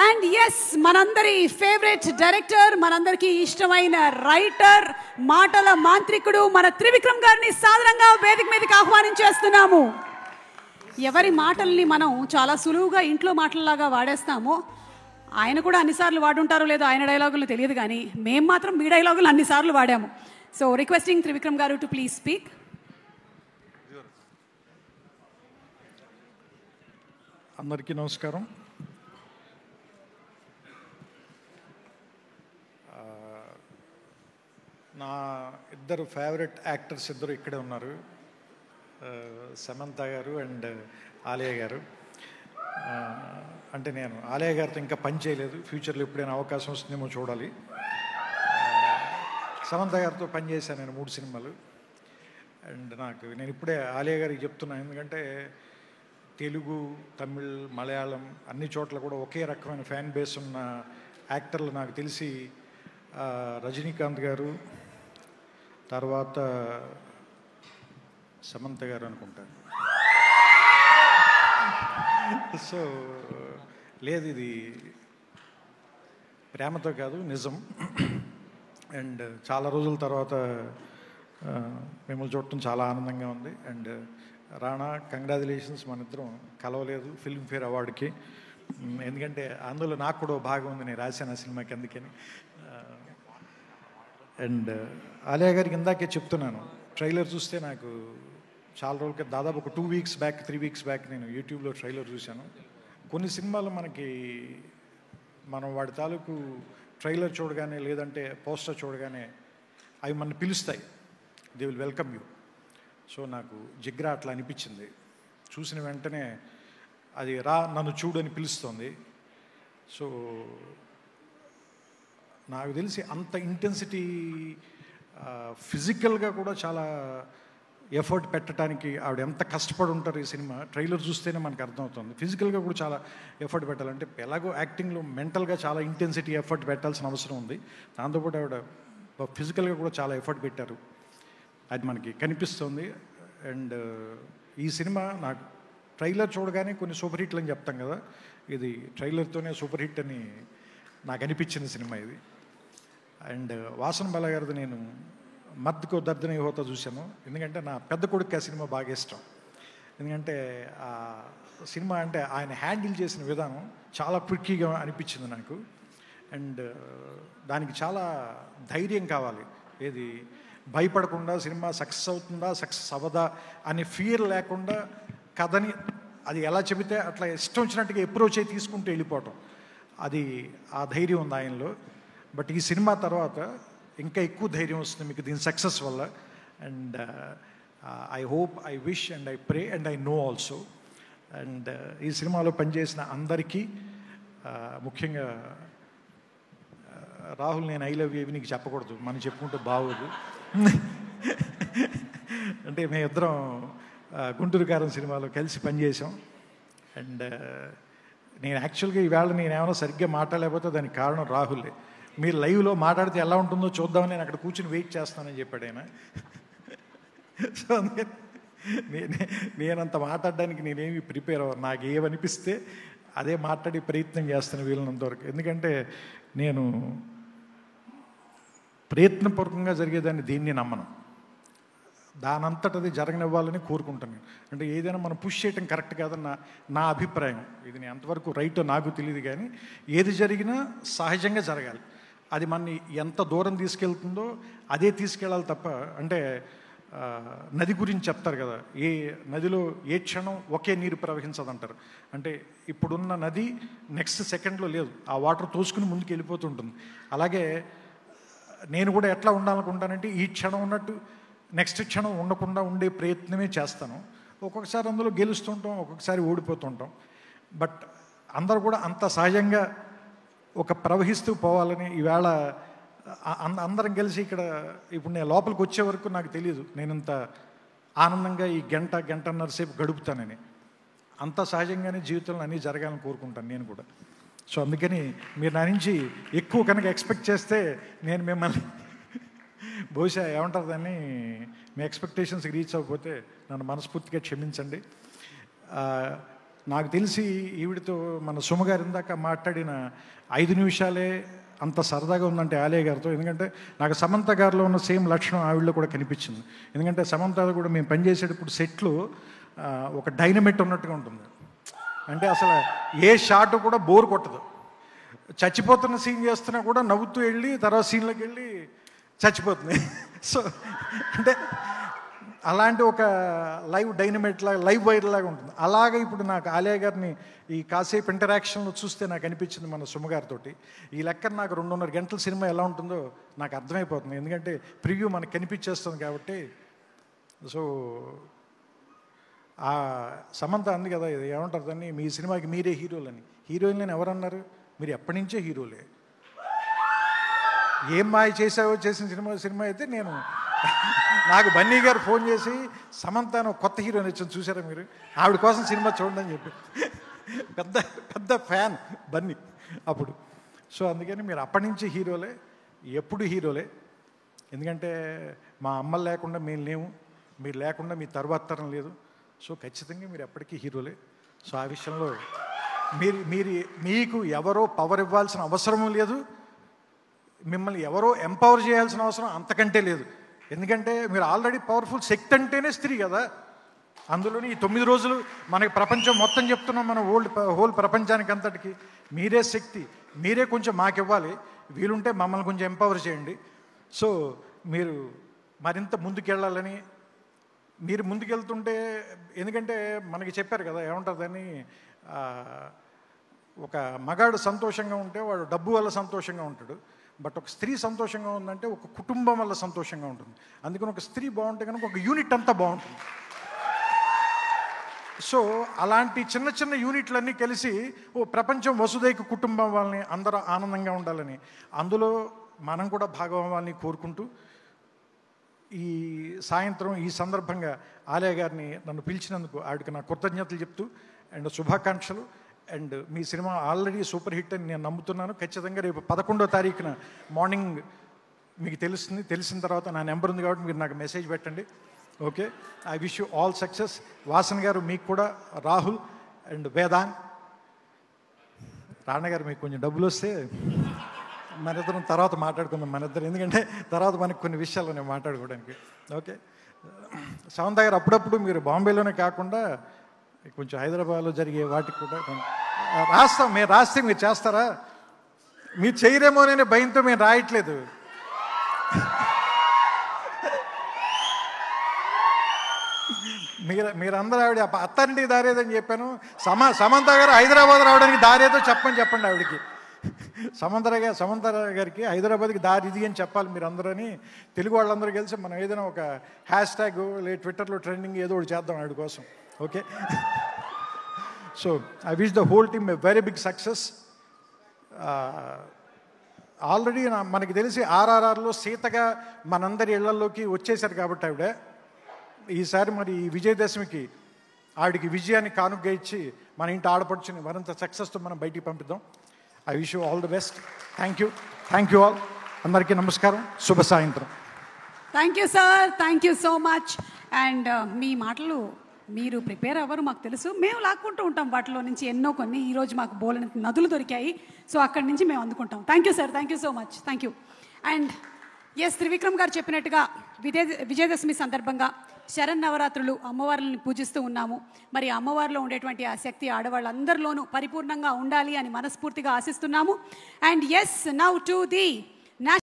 And yes, మనందరి favourite director, మనందరికి ఇష్టమైన రైటర్, మాటల మాంత్రికుడు మన త్రివిక్రమ్ గారిని సాదరంగా వేదిక మీదకి ఆహ్వానించేస్తున్నాము. ఎవరి మాటల్ని మనం చాలా సులువుగా ఇంట్లో మాటలలాగా వాడేస్తామో ఆయన కూడా అన్నిసార్లు వాడుంటారో లేదో ఆయన డైలాగులు తెలియదు, కానీ మేము మాత్రం మీ డైలాగులు అన్నిసార్లు వాడాము. సో రిక్వెస్టింగ్ త్రివిక్రమ్ గారు టు ప్లీజ్ స్పీక్. అందరికీ నమస్కారం. నా ఇద్దరు ఫేవరెట్ యాక్టర్స్ ఇద్దరు ఇక్కడే ఉన్నారు, సమంత గారు అండ్ ఆలియా గారు. అంటే నేను ఆలియా గారితో ఇంకా పని చేయలేదు, ఫ్యూచర్లో ఎప్పుడైనా అవకాశం వస్తుందేమో చూడాలి. సమంత గారితో పనిచేశాను నేను 3 సినిమాలు. అండ్ నేను ఇప్పుడే ఆలియా గారికి చెప్తున్నాను, ఎందుకంటే తెలుగు, తమిళ్, మలయాళం అన్ని చోట్ల కూడా ఒకే రకమైన ఫ్యాన్ బేస్ ఉన్న యాక్టర్లు నాకు తెలిసి రజనీకాంత్ గారు, తర్వాత సమంత గారు అనుకుంటాను. సో లేదు, ఇది ప్రేమతో కాదు, నిజం. అండ్ చాలా రోజుల తర్వాత మిమ్మల్ని చూడటం చాలా ఆనందంగా ఉంది. And Rana, congratulations. మన ఇద్దరం కలవలేదు ఫిల్మ్ఫేర్ అవార్డుకి, ఎందుకంటే అందులో నాకు కూడా భాగం ఉంది, నేను రాశాను ఆ సినిమాకి, అందుకని. అండ్ ఆలియా గారికి ఇందాకే చెప్తున్నాను, ట్రైలర్ చూస్తే నాకు చాలా రోజులకి, దాదాపు ఒక 2 వీక్స్ బ్యాక్ 3 వీక్స్ బ్యాక్ నేను యూట్యూబ్లో ట్రైలర్ చూశాను. కొన్ని సినిమాలు మనం వాడి తాలూకు ట్రైలర్ చూడగానే, లేదంటే పోస్టర్ చూడగానే అవి మన పిలుస్తాయి, they will welcome you. So నాకు జిగ్రా అట్లా అనిపించింది. చూసిన వెంటనే అది నన్ను చూడు అని పిలుస్తుంది. సో నాకు తెలిసి అంత ఇంటెన్సిటీ, ఫిజికల్గా కూడా చాలా ఎఫర్ట్ పెట్టడానికి ఆవిడ ఎంత కష్టపడి ఉంటారు ఈ సినిమా ట్రైలర్ చూస్తేనే మనకు అర్థమవుతుంది. ఫిజికల్గా కూడా చాలా ఎఫర్ట్ పెట్టాలంటే, ఎలాగో యాక్టింగ్లో మెంటల్గా చాలా ఇంటెన్సిటీ ఎఫర్ట్ పెట్టాల్సిన అవసరం ఉంది, దాంతోపాటు ఆవిడ ఫిజికల్గా కూడా చాలా ఎఫర్ట్ పెట్టారు, అది మనకి కనిపిస్తుంది. అండ్ ఈ సినిమా నాకు ట్రైలర్ చూడగానే కొన్ని సూపర్ హిట్లు అని చెప్తాం కదా, ఇది ట్రైలర్తోనే సూపర్ హిట్ అని నాకు అనిపించిన సినిమా ఇది. అండ్ వాసన్ బాల గారిది నేను మత్తుకో దర్దన హోతా చూశాను, ఎందుకంటే నా పెద్ద కొడుకు ఆ సినిమా బాగా ఇష్టం. ఎందుకంటే ఆ సినిమా అంటే ఆయన హ్యాండిల్ చేసిన విధానం చాలా క్విక్కీగా అనిపించింది నాకు. అండ్ దానికి చాలా ధైర్యం కావాలి, ఏది భయపడకుండా సినిమా సక్సెస్ అవుతుందా సక్సెస్ అవ్వదా అని ఫియర్ లేకుండా కథని అది ఎలా చెబితే అట్లా ఇష్టం వచ్చినట్టుగా అప్రోచ్ అయి తీసుకుంటూ వెళ్ళిపోవటం, అది ఆ ధైర్యం ఉంది ఆయనలో. బట్ ఈ సినిమా తర్వాత ఇంకా ఎక్కువ ధైర్యం వస్తుంది మీకు దీని సక్సెస్ వల్ల. And I hope, I wish and I pray and I know also. And ఈ సినిమాలో పనిచేసిన అందరికీ, ముఖ్యంగా రాహుల్, నేను ఐ లవ్ యూ నీకు చెప్పకూడదు, మనం చెప్పుకుంటే బాగోదు. అంటే మేమిద్దరం గుంటూరు కారం సినిమాలో కలిసి పనిచేసాం. అండ్ నేను యాక్చువల్గా ఈవేళ నేనేమైనా సరిగ్గా మాట్లాడలేకపోతే దానికి కారణం రాహులే. మీరు లైవ్లో మాట్లాడితే ఎలా ఉంటుందో చూద్దామని నేను అక్కడ కూర్చొని వెయిట్ చేస్తానని చెప్పాడు ఆయన. సో నేనంత మాట్లాడడానికి నేనేమి ప్రిపేర్ అవ్వను, నాకు ఏమనిపిస్తే అదే మాట్లాడే ప్రయత్నం చేస్తాను వీళ్ళనంతవరకు. ఎందుకంటే నేను ప్రయత్నపూర్వకంగా జరిగేదాన్ని దీన్ని నమ్మను, దానంతటది జరగనివ్వాలని కోరుకుంటాను. అంటే ఏదైనా మనం పుష్ చేయటం కరెక్ట్ కాదని నా అభిప్రాయం. ఇది నేను ఎంతవరకు రైటో నాకు తెలియదు, కానీ ఏది జరిగినా సహజంగా జరగాలి. అది మనని ఎంత దూరం తీసుకెళ్తుందో అదే తీసుకెళ్ళాలి తప్ప, అంటే నది గురించి చెప్తారు కదా, ఏ నదిలో ఏ క్షణం ఒకే నీరు ప్రవహించదంటారు. అంటే ఇప్పుడున్న నది నెక్స్ట్ సెకండ్లో లేదు, ఆ వాటర్ తోసుకుని ముందుకు వెళ్ళిపోతుంటుంది. అలాగే నేను కూడా ఎట్లా ఉండాలనుకుంటానంటే, ఈ క్షణం ఉన్నట్టు నెక్స్ట్ క్షణం ఉండకుండా ఉండే ప్రయత్నమే చేస్తాను. ఒక్కొక్కసారి అందులో గెలుస్తుంటాం, ఒక్కొక్కసారి ఓడిపోతుంటాం. బట్ అందరూ కూడా అంత సహజంగా ఒక ప్రవహిస్తూ పోవాలని ఈవేళ అందరం కలిసి ఇక్కడ ఇప్పుడు నేను లోపలికి వచ్చే వరకు నాకు తెలియదు నేను ఇంత ఆనందంగా ఈ గంటన్నర సేపు గడుపుతానని. అంత సహజంగానే జీవితంలో అన్నీ జరగాలని కోరుకుంటాను నేను కూడా. సో అందుకని మీరు నా నుంచి ఎక్కువ కనుక ఎక్స్పెక్ట్ చేస్తే నేను మిమ్మల్ని బహుశా ఏమంటారు దాన్ని, మీ ఎక్స్పెక్టేషన్స్కి రీచ్ అవ్వకపోతే నన్ను మనస్ఫూర్తిగా క్షమించండి. నాకు తెలిసి ఈవిడితో మన సుమగారు ఇందాక మాట్లాడిన 5 నిమిషాలే అంత సరదాగా ఉందంటే ఆలయ గారితో. ఎందుకంటే నాకు సమంత గారిలో ఉన్న సేమ్ లక్షణం ఆవిడలో కూడా కనిపించింది. ఎందుకంటే సమంత కూడా మేము పనిచేసేటప్పుడు సెట్లు ఒక డైనమిట్ ఉన్నట్టుగా ఉంటుంది. అంటే అసలు ఏ షాట్ కూడా బోర్ కొట్టదు. చచ్చిపోతున్న సీన్ చేస్తున్నా కూడా నవ్వుతూ వెళ్ళి తర్వాత సీన్లోకి వెళ్ళి చచ్చిపోతుంది. సో అంటే అలాంటి ఒక లైవ్ డైనమైట్ లాగా, లైవ్ వైర్ లాగా ఉంటుంది. అలాగే ఇప్పుడు నాకు ఆలయ గారిని ఈ కాసేపు ఇంటరాక్షన్లో చూస్తే నాకు అనిపించింది మన సుమగారితో. ఈ లెక్కన నాకు 2.5 గంటల సినిమా ఎలా ఉంటుందో నాకు అర్థమైపోతుంది. ఎందుకంటే ప్రివ్యూ మనకు కనిపించేస్తుంది కాబట్టి. సో ఆ సమంత అంది కదా, ఇది ఏమంటారు దాన్ని, మీ సినిమాకి మీరే హీరోలని. హీరోయిన్లని ఎవరన్నారు? మీరు ఎప్పటి నుంచే హీరోలే. ఏం మాయ చేసావో చేసిన సినిమా అయితే నేను నాకు బన్నీ గారు ఫోన్ చేసి సమంత కొత్త హీరోయిన్ వచ్చింది చూసారా మీరు, ఆవిడ కోసం సినిమా చూడండి అని చెప్పి పెద్ద పెద్ద ఫ్యాన్ బన్నీ అప్పుడు. సో అందుకని మీరు అప్పటి నుంచి హీరోలే, ఎప్పుడు హీరోలే. ఎందుకంటే మా అమ్మలు లేకుండా మేము లేము, మీరు లేకుండా మీ తర్వాత తరం లేదు. సో ఖచ్చితంగా మీరు ఎప్పటికీ హీరోలే. సో ఆ విషయంలో మీకు ఎవరో పవర్ ఇవ్వాల్సిన అవసరము లేదు, మిమ్మల్ని ఎవరో ఎంపవర్ చేయాల్సిన అవసరం అంతకంటే లేదు. ఎందుకంటే మీరు ఆల్రెడీ పవర్ఫుల్. శక్తి అంటేనే స్త్రీ కదా. అందులోని ఈ 9 రోజులు మనకి ప్రపంచం మొత్తం చెప్తున్నాం, మన హోల్ ప్రపంచానికి అంతటికి మీరే శక్తి. మీరే కొంచెం మాకు ఇవ్వాలి, వీలుంటే మమ్మల్ని కొంచెం ఎంపవర్ చేయండి. సో మీరు మరింత ముందుకెళ్ళాలని, మీరు ముందుకెళ్తుంటే, ఎందుకంటే మనకి చెప్పారు కదా ఏమంటుందని, ఒక మగాడు సంతోషంగా ఉంటే వాడు డబ్బు వల్ల సంతోషంగా ఉంటాడు. బట్ ఒక స్త్రీ సంతోషంగా ఉందంటే ఒక కుటుంబం వల్ల సంతోషంగా ఉంటుంది. అందుకని ఒక స్త్రీ బాగుంటే కనుక ఒక యూనిట్ అంతా బాగుంటుంది. సో అలాంటి చిన్న చిన్న యూనిట్లన్నీ కలిసి ప్రపంచం వసుదైక కుటుంబం వాళ్ళని అందరూ ఆనందంగా ఉండాలని, అందులో మనం కూడా భాగస్వామ్యాన్ని కోరుకుంటూ ఈ సాయంత్రం ఈ సందర్భంగా ఆలయ గారిని నన్ను పిలిచినందుకు ఆవిడకి నా కృతజ్ఞతలు చెప్తూ అండ్ శుభాకాంక్షలు. And me cinema already super hit అని నేను నమ్ముతున్నాను. ఖచ్చితంగా రేపు 11వ తారీఖున మార్నింగ్ మీకు తెలుస్తుంది. తెలిసిన తర్వాత నా నెంబర్ ఉంది కాబట్టి మీరు నాకు మెసేజ్ పెట్టండి. Okay, I wish you all success. Vasan గారు మీకు కూడా, రాహుల్ అండ్ వేదాంగ్, రాణ గారు మీకు కొంచెం డబ్బులు వస్తే మనిద్దరం తర్వాత మాట్లాడుకుందాం మనిద్దరం, ఎందుకంటే తర్వాత మనకు కొన్ని విషయాలు నేను మాట్లాడుకోవడానికి. ఓకే, సమంత గారు అప్పుడప్పుడు మీరు బాంబేలోనే కాకుండా కొంచెం హైదరాబాద్లో జరిగే వాటికి కూడా రాస్తాం. మీరు రాస్తే మీరు చేస్తారా? మీరు చేయరేమోననే భయంతో మేము రాయట్లేదు. మీరందరూ ఆవిడ అత్తారింటికి దారేదని చెప్పాను. సమంత గారు హైదరాబాద్ రావడానికి దారేదో చెప్పండి ఆవిడకి. సమంత గారికి హైదరాబాద్కి దారి ఇది అని చెప్పాలి మీరు అందరూ అని. తెలుగు వాళ్ళందరూ కలిసి మనం ఏదైనా ఒక హ్యాష్ ట్యాగ్ లేదా ట్విట్టర్లో ట్రెండింగ్ ఏదో ఒకటి చేద్దాం ఆవిడ కోసం. Okay, so I wish the whole team a very big success. Already మనకి తెలిసి RRRలో సీతగా మనందరి ఇళ్లలోకి వచ్చేసారు కాబట్టి ఆవిడ ఈసారి మరి ఈ విజయదశమికి ఆవిడకి విజయాన్ని కానుగ్గా ఇచ్చి మన ఇంటి ఆడపడుచుని మరింత సక్సెస్తో మనం బయటికి పంపిద్దాం. I wish you all the best. Thank you all. అందరికీ నమస్కారం, శుభ సాయంత్రం. Thank you sir, thank you so much. And మీ మాటలు మీరు ప్రిపేర్ అవ్వరు మాకు తెలుసు, మేము లాక్కుంటూ ఉంటాం వాటిలో నుంచి ఎన్నో కొన్ని. ఈరోజు మాకు బోలెని నదులు దొరికాయి, సో అక్కడి నుంచి మేము అందుకుంటాం. Thank you sir, thank you so much, thank you. And yes, Trivikram garu చెప్పినట్టుగా విజయదశమి సందర్భంగా శరన్నవరాత్రులు అమ్మవార్లని పూజిస్తూ ఉన్నాము. మరి అమ్మవారిలో ఉండేటువంటి ఆ శక్తి ఆడవాళ్ళందరిలోనూ పరిపూర్ణంగా ఉండాలి అని మనస్ఫూర్తిగా ఆశిస్తున్నాము. And yes, now to the